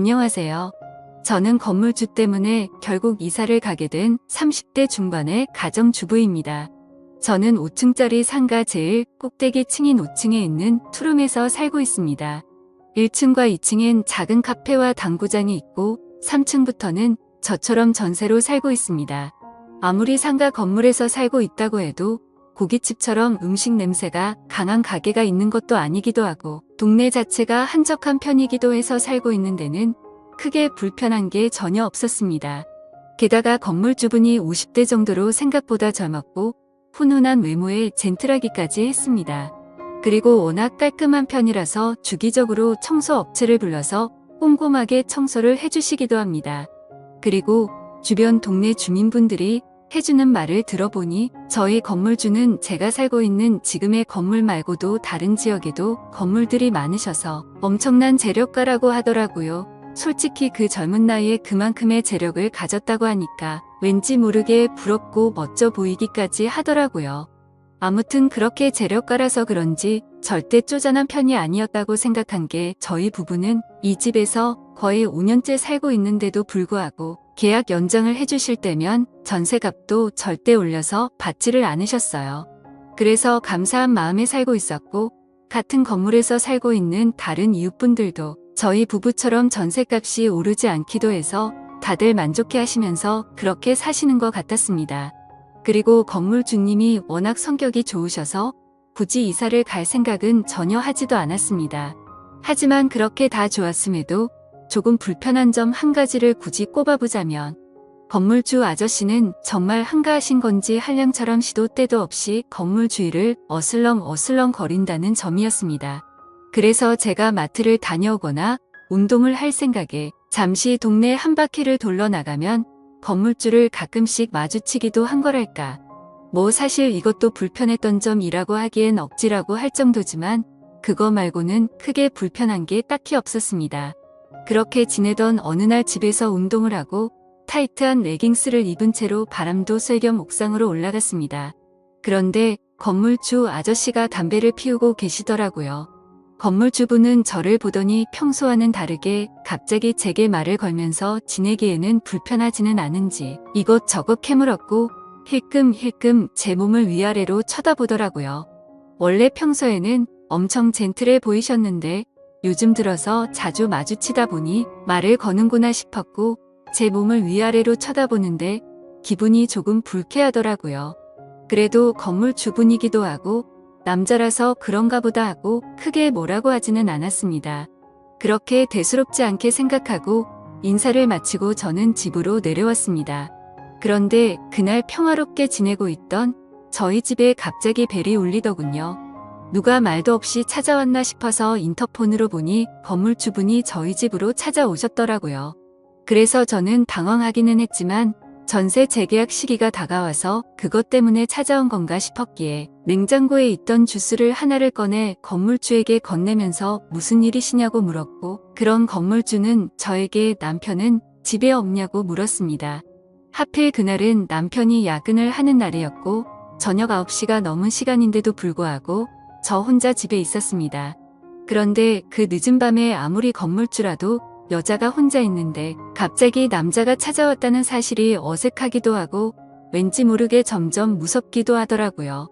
안녕하세요. 저는 건물주 때문에 결국 이사를 가게 된 30대 중반의 가정주부입니다. 저는 5층짜리 상가 제일 꼭대기 층인 5층에 있는 투룸에서 살고 있습니다. 1층과 2층엔 작은 카페와 당구장이 있고 3층부터는 저처럼 전세로 살고 있습니다. 아무리 상가 건물에서 살고 있다고 해도 고깃집처럼 음식 냄새가 강한 가게가 있는 것도 아니기도 하고 동네 자체가 한적한 편이기도 해서 살고 있는 데는 크게 불편한 게 전혀 없었습니다. 게다가 건물주분이 50대 정도로 생각보다 젊었고 훈훈한 외모에 젠틀하기까지 했습니다. 그리고 워낙 깔끔한 편이라서 주기적으로 청소업체를 불러서 꼼꼼하게 청소를 해주시기도 합니다. 그리고 주변 동네 주민분들이 해주는 말을 들어보니 저희 건물주는 제가 살고 있는 지금의 건물 말고도 다른 지역에도 건물들이 많으셔서 엄청난 재력가라고 하더라고요. 솔직히 그 젊은 나이에 그만큼의 재력을 가졌다고 하니까 왠지 모르게 부럽고 멋져 보이기까지 하더라고요. 아무튼 그렇게 재력가라서 그런지 절대 쪼잔한 편이 아니었다고 생각한 게 저희 부부는 이 집에서 거의 5년째 살고 있는데도 불구하고 계약 연장을 해주실 때면 전세값도 절대 올려서 받지를 않으셨어요. 그래서 감사한 마음에 살고 있었고 같은 건물에서 살고 있는 다른 이웃분들도 저희 부부처럼 전세값이 오르지 않기도 해서 다들 만족해 하시면서 그렇게 사시는 것 같았습니다. 그리고 건물주님이 워낙 성격이 좋으셔서 굳이 이사를 갈 생각은 전혀 하지도 않았습니다. 하지만 그렇게 다 좋았음에도 조금 불편한 점 한 가지를 굳이 꼽아보자면 건물주 아저씨는 정말 한가하신 건지 한량처럼 시도 때도 없이 건물 주위를 어슬렁 거린다는 점이었습니다. 그래서 제가 마트를 다녀오거나 운동을 할 생각에 잠시 동네 한 바퀴를 돌러 나가면 건물주를 가끔씩 마주치기도 한 거랄까. 뭐 사실 이것도 불편했던 점이라고 하기엔 억지라고 할 정도지만 그거 말고는 크게 불편한 게 딱히 없었습니다. 그렇게 지내던 어느 날 집에서 운동을 하고 타이트한 레깅스를 입은 채로 바람도 쐴 겸 옥상으로 올라갔습니다. 그런데 건물주 아저씨가 담배를 피우고 계시더라고요. 건물주분은 저를 보더니 평소와는 다르게 갑자기 제게 말을 걸면서 지내기에는 불편하지는 않은지 이것저것 캐물었고 힐끔힐끔 제 몸을 위아래로 쳐다보더라고요. 원래 평소에는 엄청 젠틀해 보이셨는데 요즘 들어서 자주 마주치다 보니 말을 거는구나 싶었고 제 몸을 위아래로 쳐다보는데 기분이 조금 불쾌하더라고요. 그래도 건물주분이기도 하고 남자라서 그런가 보다 하고 크게 뭐라고 하지는 않았습니다. 그렇게 대수롭지 않게 생각하고 인사를 마치고 저는 집으로 내려왔습니다. 그런데 그날 평화롭게 지내고 있던 저희 집에 갑자기 벨이 울리더군요. 누가 말도 없이 찾아왔나 싶어서 인터폰으로 보니 건물주분이 저희 집으로 찾아오셨더라고요. 그래서 저는 당황하기는 했지만 전세 재계약 시기가 다가와서 그것 때문에 찾아온 건가 싶었기에 냉장고에 있던 주스를 하나를 꺼내 건물주에게 건네면서 무슨 일이시냐고 물었고 그런 건물주는 저에게 남편은 집에 없냐고 물었습니다. 하필 그날은 남편이 야근을 하는 날이었고 저녁 9시가 넘은 시간인데도 불구하고 저 혼자 집에 있었습니다. 그런데 그 늦은 밤에 아무리 건물주라도 여자가 혼자 있는데 갑자기 남자가 찾아왔다는 사실이 어색하기도 하고 왠지 모르게 점점 무섭기도 하더라고요.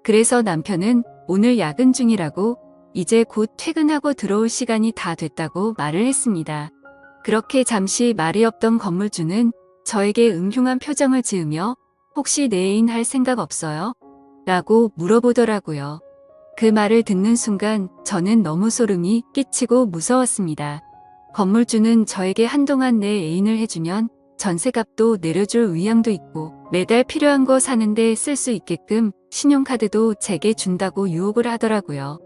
그래서 남편은 오늘 야근 중이라고 이제 곧 퇴근하고 들어올 시간이 다 됐다고 말을 했습니다. 그렇게 잠시 말이 없던 건물주는 저에게 음흉한 표정을 지으며 혹시 내 애인 할 생각 없어요? 라고 물어보더라고요. 그 말을 듣는 순간 저는 너무 소름이 끼치고 무서웠습니다. 건물주는 저에게 한동안 내 애인을 해주면 전세값도 내려줄 의향도 있고 매달 필요한 거 사는데 쓸 수 있게끔 신용카드도 제게 준다고 유혹을 하더라고요.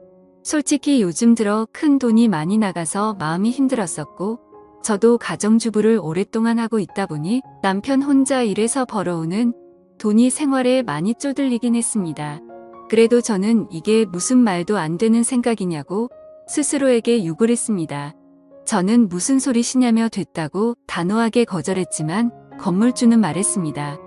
솔직히 요즘 들어 큰 돈이 많이 나가서 마음이 힘들었었고 저도 가정주부를 오랫동안 하고 있다 보니 남편 혼자 일해서 벌어오는 돈이 생활에 많이 쪼들리긴 했습니다. 그래도 저는 이게 무슨 말도 안 되는 생각이냐고 스스로에게 욕을 했습니다. 저는 무슨 소리시냐며 됐다고 단호하게 거절했지만 건물주는 말했습니다.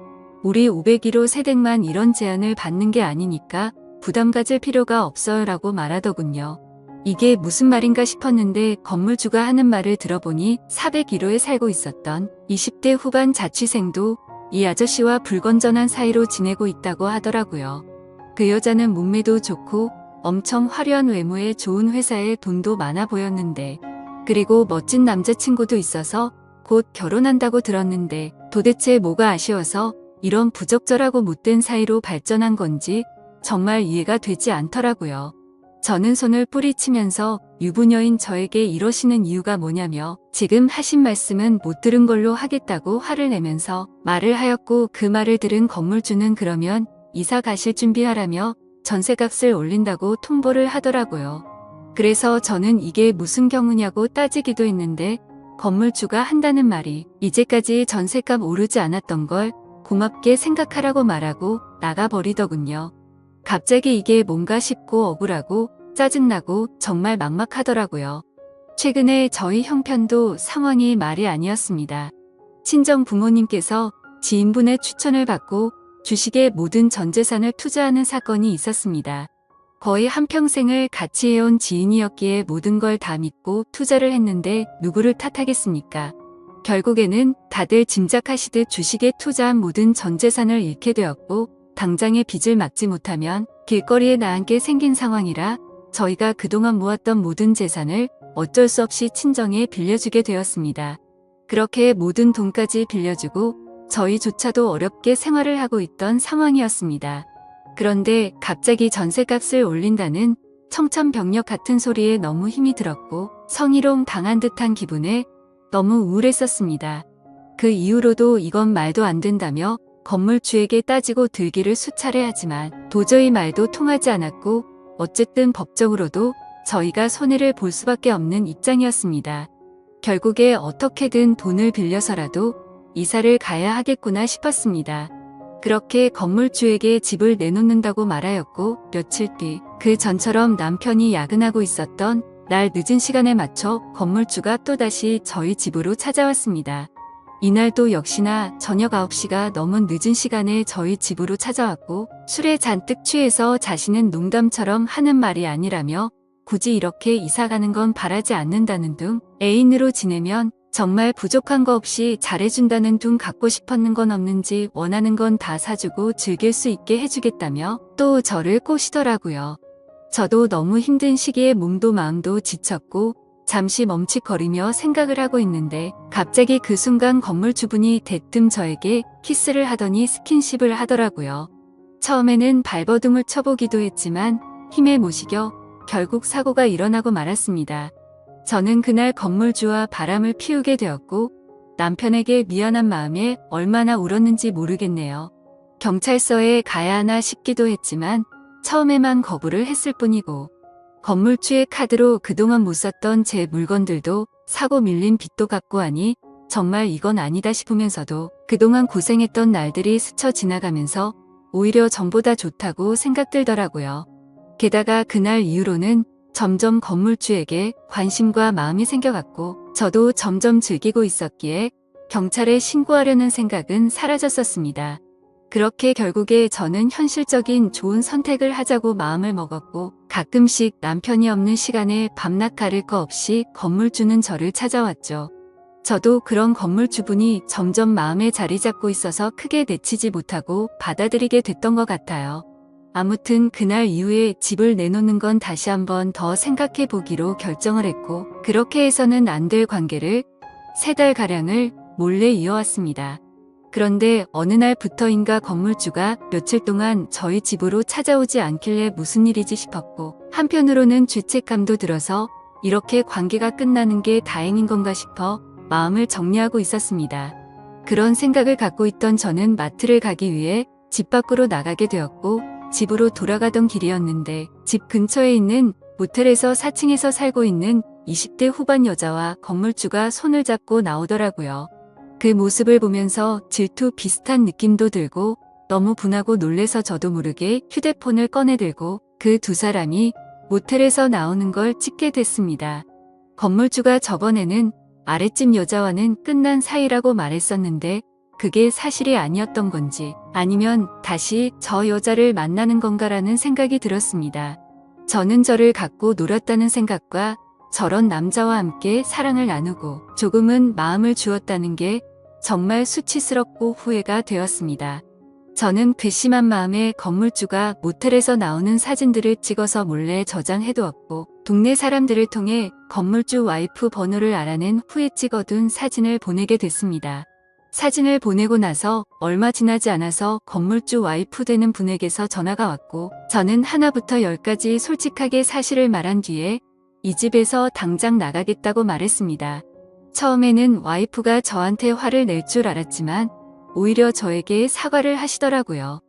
우리 501호 세댁만 이런 제안을 받는 게 아니니까 부담 가질 필요가 없어요 라고 말하더군요. 이게 무슨 말인가 싶었는데 건물주가 하는 말을 들어보니 401호에 살고 있었던 20대 후반 자취생도 이 아저씨와 불건전한 사이로 지내고 있다고 하더라고요. 그 여자는 몸매도 좋고 엄청 화려한 외모에 좋은 회사에 돈도 많아 보였는데, 그리고 멋진 남자친구도 있어서 곧 결혼한다고 들었는데 도대체 뭐가 아쉬워서 이런 부적절하고 못된 사이로 발전한 건지 정말 이해가 되지 않더라고요. 저는 손을 뿌리치면서 유부녀인 저에게 이러시는 이유가 뭐냐며 지금 하신 말씀은 못 들은 걸로 하겠다고 화를 내면서 말을 하였고, 그 말을 들은 건물주는 그러면 이사 가실 준비하라며 전세값을 올린다고 통보를 하더라고요. 그래서 저는 이게 무슨 경우냐고 따지기도 했는데 건물주가 한다는 말이 이제까지 전세값 오르지 않았던 걸 고맙게 생각하라고 말하고 나가버리더군요. 갑자기 이게 뭔가 싶고 억울하고 짜증나고 정말 막막하더라고요. 최근에 저희 형편도 상황이 말이 아니었습니다. 친정 부모님께서 지인분의 추천을 받고 주식에 모든 전 재산을 투자하는 사건이 있었습니다. 거의 한평생을 같이 해온 지인이었기에 모든 걸 다 믿고 투자를 했는데 누구를 탓하겠습니까? 결국에는 다들 짐작하시듯 주식에 투자한 모든 전 재산을 잃게 되었고, 당장의 빚을 막지 못하면 길거리에 나앉게 생긴 상황이라 저희가 그동안 모았던 모든 재산을 어쩔 수 없이 친정에 빌려주게 되었습니다. 그렇게 모든 돈까지 빌려주고 저희조차도 어렵게 생활을 하고 있던 상황이었습니다. 그런데 갑자기 전세값을 올린다는 청천벽력 같은 소리에 너무 힘이 들었고 성희롱 당한 듯한 기분에 너무 우울했었습니다. 그 이후로도 이건 말도 안 된다며 건물주에게 따지고 들기를 수차례 하지만 도저히 말도 통하지 않았고, 어쨌든 법적으로도 저희가 손해를 볼 수밖에 없는 입장이었습니다. 결국에 어떻게든 돈을 빌려서라도 이사를 가야 하겠구나 싶었습니다. 그렇게 건물주에게 집을 내놓는다고 말하였고, 며칠 뒤 그 전처럼 남편이 야근하고 있었던 날 늦은 시간에 맞춰 건물주가 또다시 저희 집으로 찾아왔습니다. 이날도 역시나 저녁 9시가 넘은 늦은 시간에 저희 집으로 찾아왔고, 술에 잔뜩 취해서 자신은 농담처럼 하는 말이 아니라며 굳이 이렇게 이사가는 건 바라지 않는다는 둥, 애인으로 지내면 정말 부족한 거 없이 잘해준다는 둥, 갖고 싶었는 건 없는지 원하는 건 다 사주고 즐길 수 있게 해주겠다며 또 저를 꼬시더라고요. 저도 너무 힘든 시기에 몸도 마음도 지쳤고 잠시 멈칫거리며 생각을 하고 있는데 갑자기 그 순간 건물주분이 대뜸 저에게 키스를 하더니 스킨십을 하더라고요. 처음에는 발버둥을 쳐보기도 했지만 힘에 못 이겨 결국 사고가 일어나고 말았습니다. 저는 그날 건물주와 바람을 피우게 되었고 남편에게 미안한 마음에 얼마나 울었는지 모르겠네요. 경찰서에 가야 하나 싶기도 했지만 처음에만 거부를 했을 뿐이고, 건물주의 카드로 그동안 못 썼던 제 물건들도 사고 밀린 빚도 갚고 하니 정말 이건 아니다 싶으면서도 그동안 고생했던 날들이 스쳐 지나가면서 오히려 전보다 좋다고 생각들더라고요. 게다가 그날 이후로는 점점 건물주에게 관심과 마음이 생겨갔고 저도 점점 즐기고 있었기에 경찰에 신고하려는 생각은 사라졌었습니다. 그렇게 결국에 저는 현실적인 좋은 선택을 하자고 마음을 먹었고, 가끔씩 남편이 없는 시간에 밤낮 가릴 거 없이 건물주는 저를 찾아왔죠. 저도 그런 건물주분이 점점 마음에 자리 잡고 있어서 크게 내치지 못하고 받아들이게 됐던 것 같아요. 아무튼 그날 이후에 집을 내놓는 건 다시 한번 더 생각해 보기로 결정을 했고, 그렇게 해서는 안 될 관계를 3달가량을 몰래 이어왔습니다. 그런데 어느 날부터인가 건물주가 며칠 동안 저희 집으로 찾아오지 않길래 무슨 일이지 싶었고, 한편으로는 죄책감도 들어서 이렇게 관계가 끝나는 게 다행인 건가 싶어 마음을 정리하고 있었습니다. 그런 생각을 갖고 있던 저는 마트를 가기 위해 집 밖으로 나가게 되었고, 집으로 돌아가던 길이었는데 집 근처에 있는 모텔에서 4층에서 살고 있는 20대 후반 여자와 건물주가 손을 잡고 나오더라고요. 그 모습을 보면서 질투 비슷한 느낌도 들고 너무 분하고 놀래서 저도 모르게 휴대폰을 꺼내들고 그 두 사람이 모텔에서 나오는 걸 찍게 됐습니다. 건물주가 저번에는 아랫집 여자와는 끝난 사이라고 말했었는데 그게 사실이 아니었던 건지 아니면 다시 저 여자를 만나는 건가라는 생각이 들었습니다. 저는 저를 갖고 놀았다는 생각과 저런 남자와 함께 사랑을 나누고 조금은 마음을 주었다는 게 정말 수치스럽고 후회가 되었습니다. 저는 괘씸한 마음에 건물주가 모텔에서 나오는 사진들을 찍어서 몰래 저장해두었고 동네 사람들을 통해 건물주 와이프 번호를 알아낸 후에 찍어둔 사진을 보내게 됐습니다. 사진을 보내고 나서 얼마 지나지 않아서 건물주 와이프 되는 분에게서 전화가 왔고 저는 하나부터 열까지 솔직하게 사실을 말한 뒤에 이 집에서 당장 나가겠다고 말했습니다. 처음에는 와이프가 저한테 화를 낼 줄 알았지만 오히려 저에게 사과를 하시더라고요.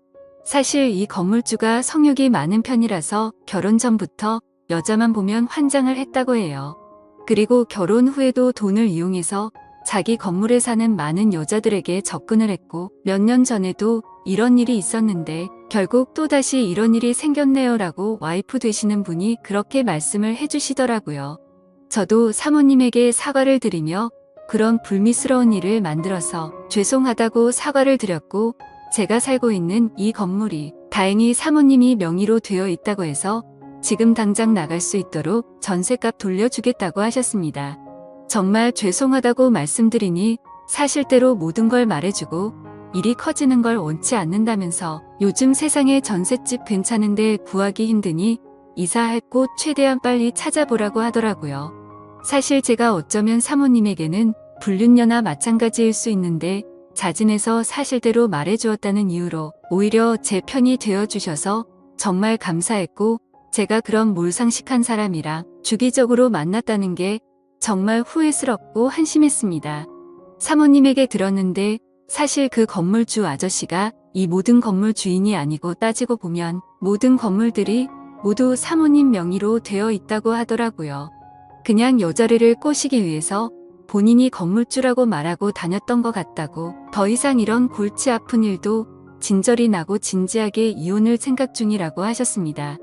사실 이 건물주가 성욕이 많은 편이라서 결혼 전부터 여자만 보면 환장을 했다고 해요. 그리고 결혼 후에도 돈을 이용해서 자기 건물에 사는 많은 여자들에게 접근을 했고 몇 년 전에도 이런 일이 있었는데 결국 또다시 이런 일이 생겼네요라고 와이프 되시는 분이 그렇게 말씀을 해주시더라고요. 저도 사모님에게 사과를 드리며 그런 불미스러운 일을 만들어서 죄송하다고 사과를 드렸고 제가 살고 있는 이 건물이 다행히 사모님이 명의로 되어 있다고 해서 지금 당장 나갈 수 있도록 전셋값 돌려주겠다고 하셨습니다. 정말 죄송하다고 말씀드리니 사실대로 모든 걸 말해주고 일이 커지는 걸 원치 않는다면서 요즘 세상에 전셋집 괜찮은데 구하기 힘드니 이사할 곳 최대한 빨리 찾아보라고 하더라고요. 사실 제가 어쩌면 사모님에게는 불륜녀나 마찬가지일 수 있는데 자진해서 사실대로 말해주었다는 이유로 오히려 제 편이 되어주셔서 정말 감사했고 제가 그런 몰상식한 사람이랑 주기적으로 만났다는 게 정말 후회스럽고 한심했습니다. 사모님에게 들었는데 사실 그 건물주 아저씨가 이 모든 건물 주인이 아니고 따지고 보면 모든 건물들이 모두 사모님 명의로 되어 있다고 하더라고요. 그냥 여자를 꼬시기 위해서 본인이 건물주라고 말하고 다녔던 것 같다고 더 이상 이런 골치 아픈 일도 진절이 나고 진지하게 이혼을 생각 중이라고 하셨습니다.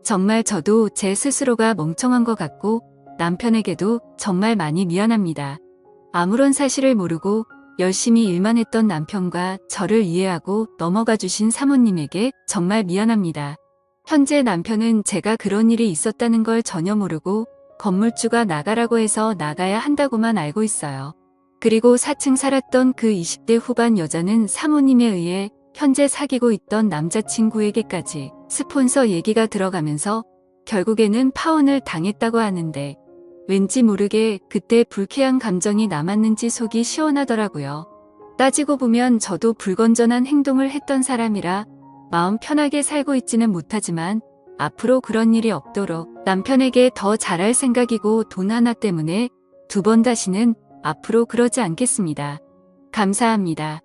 정말 저도 제 스스로가 멍청한 것 같고 남편에게도 정말 많이 미안합니다. 아무런 사실을 모르고 열심히 일만 했던 남편과 저를 이해하고 넘어가 주신 사모님에게 정말 미안합니다. 현재 남편은 제가 그런 일이 있었다는 걸 전혀 모르고 건물주가 나가라고 해서 나가야 한다고만 알고 있어요. 그리고 4층 살았던 그 20대 후반 여자는 사모님에 의해 현재 사귀고 있던 남자친구에게까지 스폰서 얘기가 들어가면서 결국에는 파혼을 당했다고 하는데 왠지 모르게 그때 불쾌한 감정이 남았는지 속이 시원하더라고요. 따지고 보면 저도 불건전한 행동을 했던 사람이라 마음 편하게 살고 있지는 못하지만 앞으로 그런 일이 없도록 남편에게 더 잘할 생각이고 돈 하나 때문에 두 번 다시는 앞으로 그러지 않겠습니다. 감사합니다.